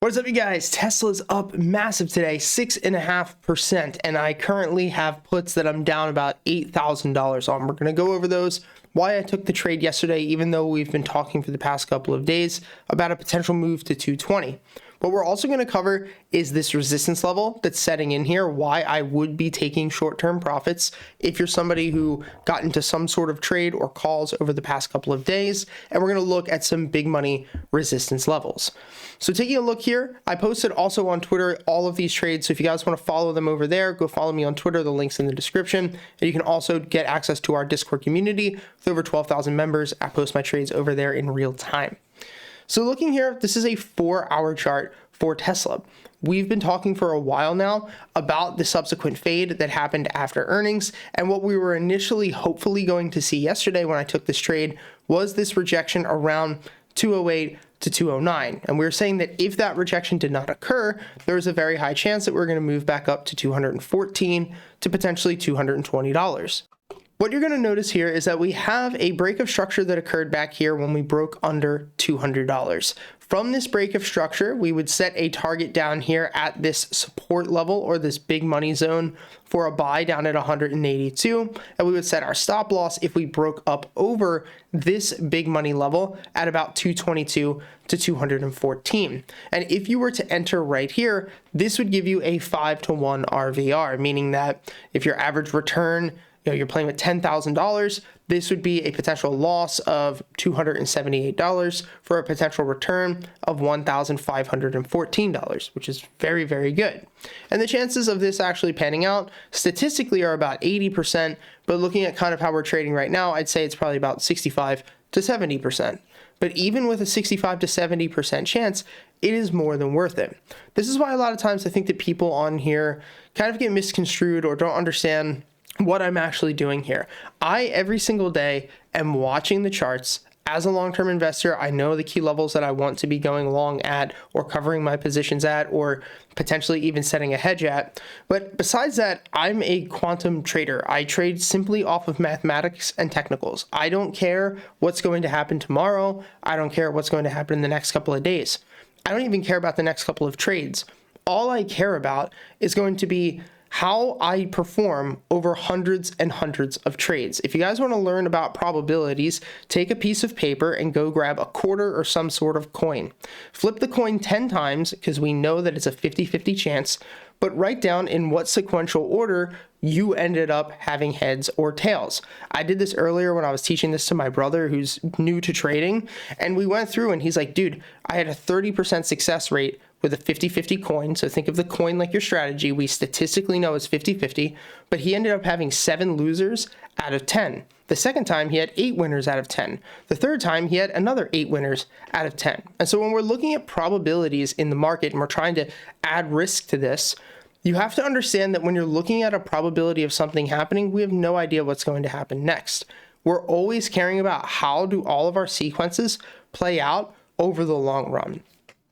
What's up, you guys? Tesla's up massive today, 6.5%, and I currently have puts that I'm down about $8,000 on. We're going to go over those, why I took the trade yesterday, even though we've been talking for the past couple of days about a potential move to 220. What we're also going to cover is this resistance level that's setting in here, why I would be taking short-term profits if you're somebody who got into some sort of trade or calls over the past couple of days, and we're going to look at some big money resistance levels. So taking a look here, I posted also on Twitter all of these trades, so if you guys want to follow them over there, go follow me on Twitter, the link's in the description, and you can also get access to our Discord community with over 12,000 members. I post my trades over there in real time. So looking here, this is a 4-hour chart for Tesla. We've been talking for a while now about the subsequent fade that happened after earnings, and what we were initially hopefully going to see yesterday when I took this trade was this rejection around 208 to 209. And we were saying that if that rejection did not occur, there was a very high chance that we're going to move back up to 214 to potentially $220. What you're going to notice here is that we have a break of structure that occurred back here when we broke under $200. From this break of structure, we would set a target down here at this support level or this big money zone for a buy down at 182, and we would set our stop loss if we broke up over this big money level at about 222 to 214. And if you were to enter right here, this would give you a 5-to-1 RVR, meaning that if your average return, you're playing with $10,000, this would be a potential loss of $278 for a potential return of $1,514, which is very, very good. And the chances of this actually panning out statistically are about 80%, but looking at kind of how we're trading right now, I'd say it's probably about 65 to 70%. But even with a 65 to 70% chance, it is more than worth it. This is why a lot of times I think that people on here kind of get misconstrued or don't understand what I'm actually doing here. I, every single day, am watching the charts. As a long-term investor, I know the key levels that I want to be going long at or covering my positions at or potentially even setting a hedge at. But besides that, I'm a quantum trader. I trade simply off of mathematics and technicals. I don't care what's going to happen tomorrow. I don't care what's going to happen in the next couple of days. I don't even care about the next couple of trades. All I care about is going to be how I perform over hundreds and hundreds of trades. If you guys want to learn about probabilities, take a piece of paper and go grab a quarter or some sort of coin. Flip the coin 10 times because we know that it's a 50-50 chance, but write down in what sequential order you ended up having heads or tails. I did this earlier when I was teaching this to my brother who's new to trading, and we went through and he's like, dude, I had a 30% success rate with a 50-50 coin. So think of the coin like your strategy. We statistically know it's 50-50, but he ended up having 7 losers out of 10. The second time he had 8 winners out of 10. The third time he had another 8 winners out of 10. And so when we're looking at probabilities in the market and we're trying to add risk to this, you have to understand that when you're looking at a probability of something happening, we have no idea what's going to happen next. We're always caring about how do all of our sequences play out over the long run.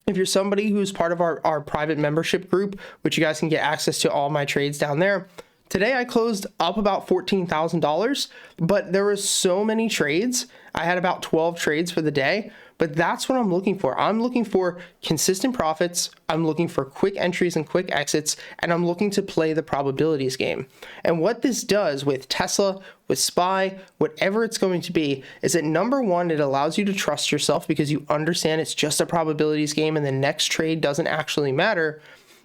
If you're somebody who's part of our private membership group, which you guys can get access to all my trades down there, today I closed up about $14,000, but there were so many trades. I had about 12 trades for the day, but that's what I'm looking for. I'm looking for consistent profits. I'm looking for quick entries and quick exits, and I'm looking to play the probabilities game. And what this does with Tesla, with SPY, whatever it's going to be, is that number one, it allows you to trust yourself because you understand it's just a probabilities game and the next trade doesn't actually matter.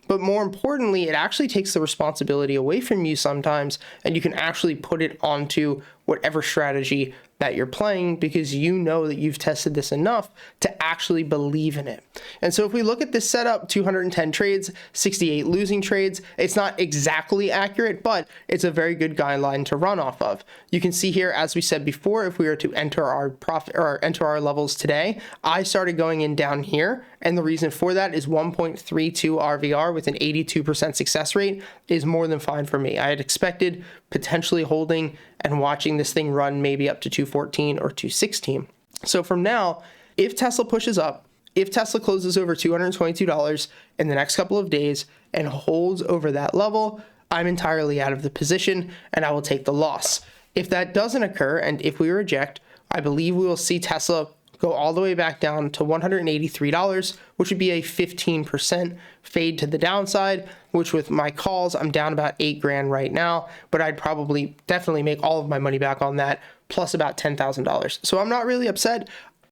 But more importantly, it actually takes the responsibility away from you sometimes, and you can actually put it onto whatever strategy that you're playing because you know that you've tested this enough to actually believe in it. And so if we look at this setup, 210 trades, 68 losing trades, it's not exactly accurate, but it's a very good guideline to run off of. You can see here, as we said before, if we were to enter our profit or enter our levels today, I started going in down here. And the reason for that is 1.32 RVR with an 82% success rate is more than fine for me. I had expected potentially holding and watching this thing run maybe up to 214 or 216. So from now, if Tesla pushes up, if Tesla closes over $222 in the next couple of days and holds over that level, I'm entirely out of the position and I will take the loss. If that doesn't occur and if we reject, I believe we will see Tesla go all the way back down to $183, which would be a 15% fade to the downside, which with my calls, I'm down about 8 grand right now, but I'd probably definitely make all of my money back on that, plus about $10,000. So I'm not really upset.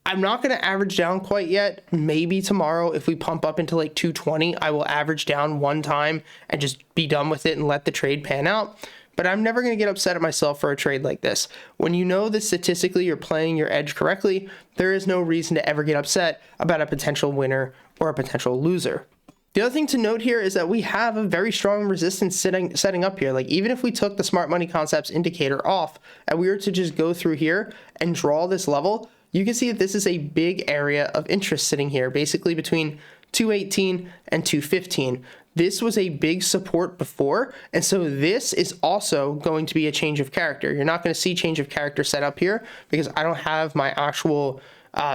I'm not going to average down quite yet. Maybe tomorrow, if we pump up into like 220, I will average down one time and just be done with it and let the trade pan out. But I'm never going to get upset at myself for a trade like this. When you know that statistically you're playing your edge correctly, there is no reason to ever get upset about a potential winner or a potential loser. The other thing to note here is that we have a very strong resistance setting up here. Like even if we took the Smart Money Concepts indicator off and we were to just go through here and draw this level, you can see that this is a big area of interest sitting here, basically between 218 and 215. This was a big support before, and so this is also going to be a change of character. You're not going to see change of character set up here because I don't have my actual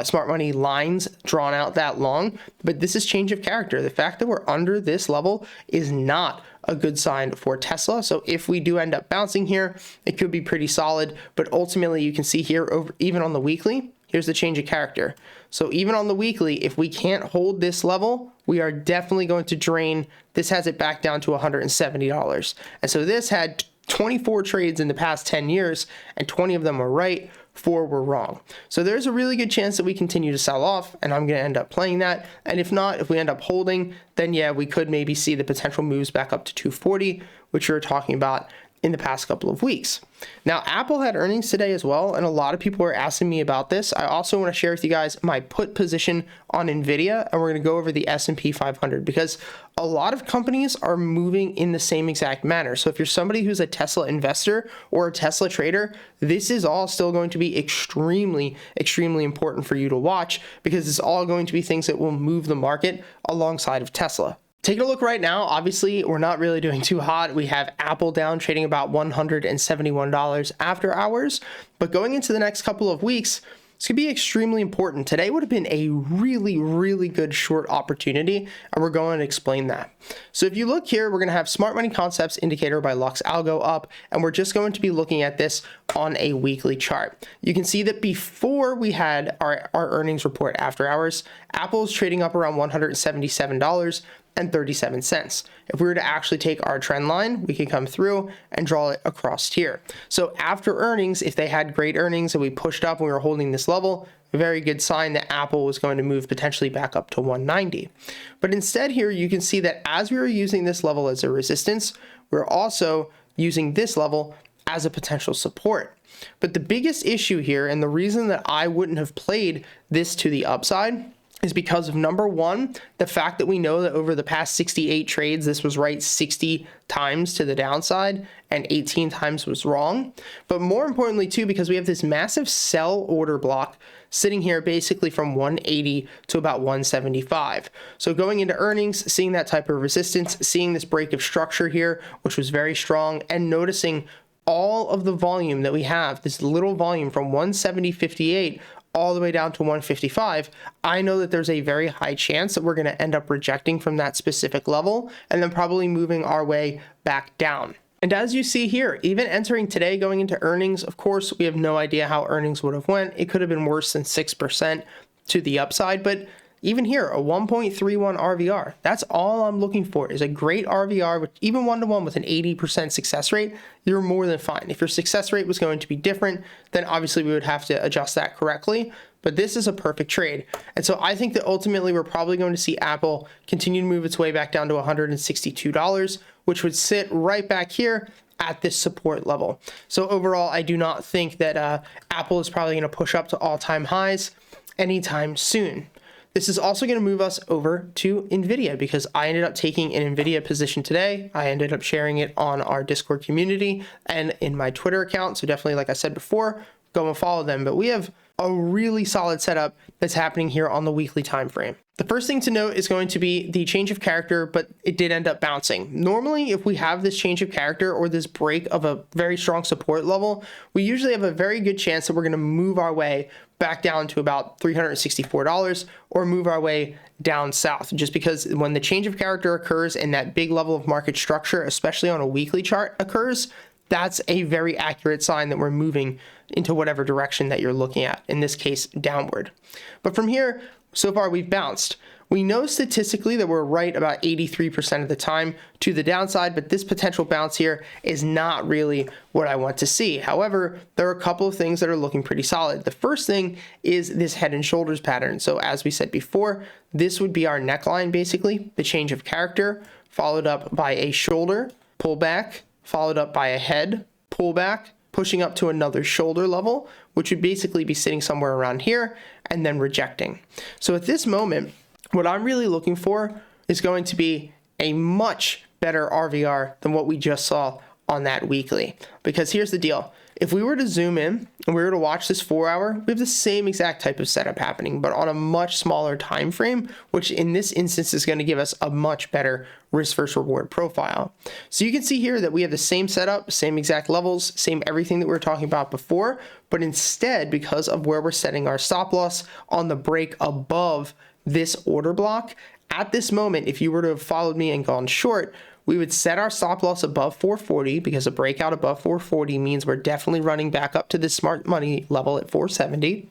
smart money lines drawn out that long, but this is change of character. The fact that we're under this level is not a good sign for Tesla. So if we do end up bouncing here, it could be pretty solid, but ultimately you can see here over even on the weekly, here's the change of character. So even on the weekly, if we can't hold this level, we are definitely going to drain. This has it back down to $170. And so this had 24 trades in the past 10 years, and 20 of them were right, 4 were wrong. So there's a really good chance that we continue to sell off, and I'm going to end up playing that. And if not, if we end up holding, then yeah, we could maybe see the potential moves back up to 240, which we were talking about in the past couple of weeks. Now, Apple had earnings today as well, and a lot of people are asking me about this. I also want to share with you guys my put position on Nvidia, and we're going to go over the S&P 500 because a lot of companies are moving in the same exact manner. So if you're somebody who's a Tesla investor or a Tesla trader, this is all still going to be extremely, extremely important for you to watch because it's all going to be things that will move the market alongside of Tesla. Taking a look right now, obviously, we're not really doing too hot. We have Apple down, trading about $171 after hours. But going into the next couple of weeks, it's going to be extremely important. Today would have been a really, really good short opportunity, and we're going to explain that. So if you look here, we're going to have Smart Money Concepts indicator by Lux Algo up, and we're just going to be looking at this on a weekly chart. You can see that before we had our earnings report after hours, Apple is trading up around $177.37. If we were to actually take our trend line, we can come through and draw it across here. So after earnings, if they had great earnings and we pushed up and we were holding this level, a very good sign that Apple was going to move potentially back up to 190. But instead here, you can see that as we were using this level as a resistance, we're also using this level as a potential support. But the biggest issue here, and the reason that I wouldn't have played this to the upside, is because of number one, the fact that we know that over the past 68 trades, this was right 60 times to the downside and 18 times was wrong. But more importantly too, because we have this massive sell order block sitting here basically from 180 to about 175. So going into earnings, seeing that type of resistance, seeing this break of structure here, which was very strong, and noticing all of the volume that we have, this little volume from 170.58 all the way down to 155, I know that there's a very high chance that we're going to end up rejecting from that specific level and then probably moving our way back down. And as you see here, even entering today, going into earnings, of course, we have no idea how earnings would have went. It could have been worse than 6% to the upside, but even here, a 1.31 RVR. That's all I'm looking for is a great RVR, with even one-to-one with an 80% success rate. You're more than fine. If your success rate was going to be different, then obviously we would have to adjust that correctly. But this is a perfect trade. And so I think that ultimately we're probably going to see Apple continue to move its way back down to $162, which would sit right back here at this support level. So overall, I do not think that Apple is probably going to push up to all-time highs anytime soon. This is also going to move us over to Nvidia because I ended up taking an Nvidia position today. I ended up sharing it on our Discord community and in my Twitter account. So definitely, like I said before, go and follow them. But we have a really solid setup that's happening here on the weekly time frame. The first thing to note is going to be the change of character, but it did end up bouncing. Normally, if we have this change of character or this break of a very strong support level, we usually have a very good chance that we're going to move our way back down to about $364 or move our way down south, just because when the change of character occurs and that big level of market structure, especially on a weekly chart, occurs, that's a very accurate sign that we're moving into whatever direction that you're looking at, in this case, downward. But from here, so far we've bounced. We know statistically that we're right about 83% of the time to the downside, but this potential bounce here is not really what I want to see. However, there are a couple of things that are looking pretty solid. The first thing is this head and shoulders pattern. So as we said before, this would be our neckline, basically, the change of character, followed up by a shoulder pullback, followed up by a head pullback, pushing up to another shoulder level, which would basically be sitting somewhere around here, and then rejecting. So at this moment, what I'm really looking for is going to be a much better RVR than what we just saw on that weekly. Because here's the deal. If we were to zoom in and we were to watch this 4 hour, we have the same exact type of setup happening, but on a much smaller time frame, which in this instance is going to give us a much better risk versus reward profile. So you can see here that we have the same setup, same exact levels, same everything that we were talking about before, but instead, because of where we're setting our stop loss on the break above this order block, at this moment, if you were to have followed me and gone short, we would set our stop loss above 440, because a breakout above 440 means we're definitely running back up to this smart money level at 470.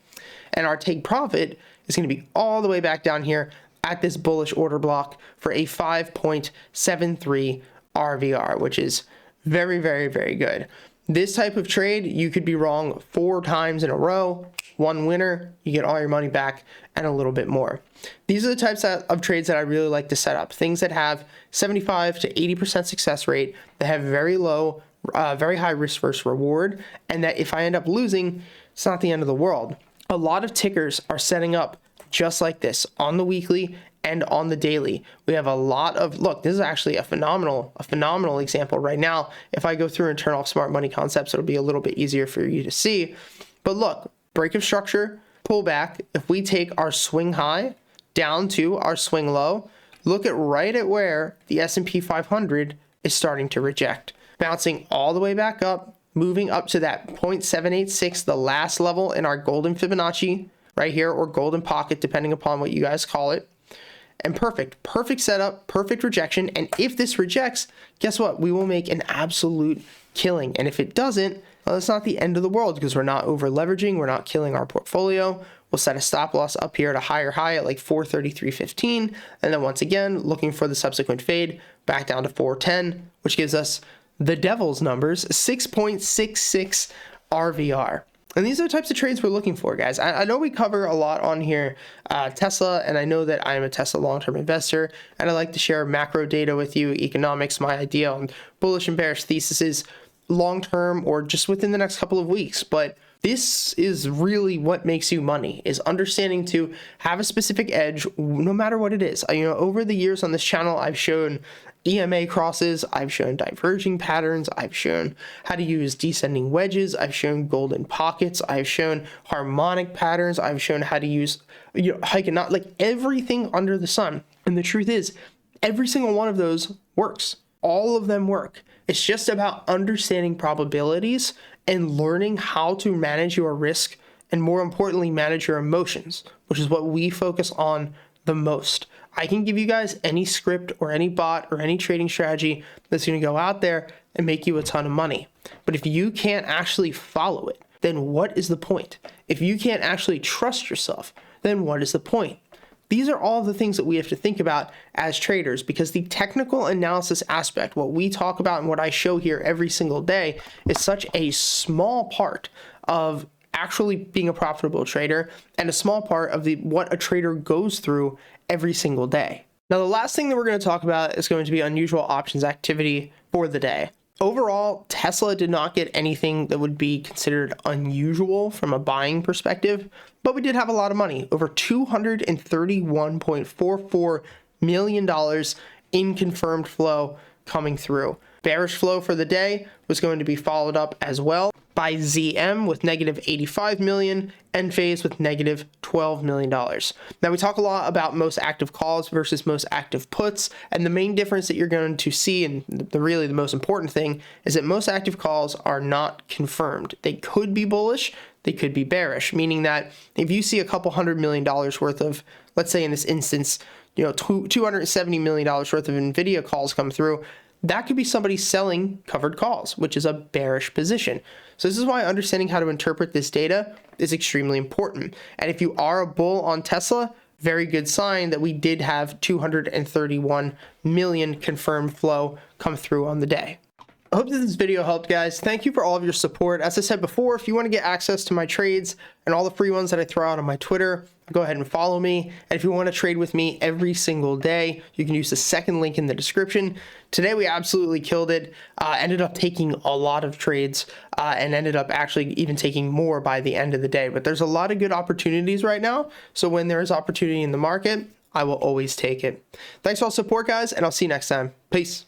And our take profit is going to be all the way back down here at this bullish order block for a 5.73 RVR, which is very, very, very good. This type of trade, you could be wrong 4 times in a row. One winner, you get all your money back and a little bit more. These are the types of trades that I really like to set up. Things that have 75 to 80% success rate, that have very low, very high risk versus reward, and that if I end up losing, it's not the end of the world. A lot of tickers are setting up just like this on the weekly and on the daily. We have a lot of, look, this is actually a phenomenal example right now. If I go through and turn off smart money concepts, it'll be a little bit easier for you to see. But look, break of structure, pullback. If we take our swing high down to our swing low, look at right at where the S&P 500 is starting to reject, bouncing all the way back up, moving up to that 0.786, the last level in our golden Fibonacci right here, or golden pocket, depending upon what you guys call it. And perfect setup, perfect rejection. And if this rejects, guess what? We will make an absolute killing. And if it doesn't, well, it's not the end of the world, because we're not over leveraging. We're not killing our portfolio. We'll set a stop loss up here at a higher high at like 433.15. And then once again, looking for the subsequent fade back down to 410, which gives us the devil's numbers, 6.66 RVR. And these are the types of trades we're looking for, guys. I know we cover a lot on here, Tesla, and I know that I'm a Tesla long-term investor, and I like to share macro data with you, economics, my idea on bullish and bearish theses, long-term or just within the next couple of weeks. But this is really what makes you money, is understanding to have a specific edge, no matter what it is. Over the years on this channel, I've shown EMA crosses, I've shown diverging patterns, I've shown how to use descending wedges, I've shown golden pockets, I've shown harmonic patterns, I've shown how to use hike and not, like everything under the sun. And the truth is, every single one of those works. All of them work. It's just about understanding probabilities and learning how to manage your risk, and more importantly, manage your emotions, which is what we focus on the most. I can give you guys any script or any bot or any trading strategy that's going to go out there and make you a ton of money. But if you can't actually follow it, then what is the point? If you can't actually trust yourself, then what is the point? These are all the things that we have to think about as traders, because the technical analysis aspect, what we talk about and what I show here every single day, is such a small part of actually being a profitable trader, and a small part of what a trader goes through every single day. Now, the last thing that we're going to talk about is going to be unusual options activity for the day. Overall, Tesla did not get anything that would be considered unusual from a buying perspective, but we did have a lot of money, over $231.44 million in confirmed flow coming through. Bearish flow for the day was going to be followed up as well by ZM with negative 85 million and Phase with negative $12 million. Now, we talk a lot about most active calls versus most active puts, and the main difference that you're going to see, and really the most important thing, is that most active calls are not confirmed. They could be bullish, they could be bearish, meaning that if you see a couple $100 million worth of, let's say in this instance, $270 million worth of Nvidia calls come through, that could be somebody selling covered calls, which is a bearish position. So this is why understanding how to interpret this data is extremely important. And if you are a bull on Tesla, very good sign that we did have 231 million confirmed flow come through on the day. I hope that this video helped, guys. Thank you for all of your support. As I said before, if you want to get access to my trades and all the free ones that I throw out on my Twitter, go ahead and follow me. And if you want to trade with me every single day, you can use the second link in the description. Today, we absolutely killed it. Ended up taking a lot of trades and ended up actually even taking more by the end of the day. But there's a lot of good opportunities right now. So when there is opportunity in the market, I will always take it. Thanks for all the support, guys, and I'll see you next time. Peace.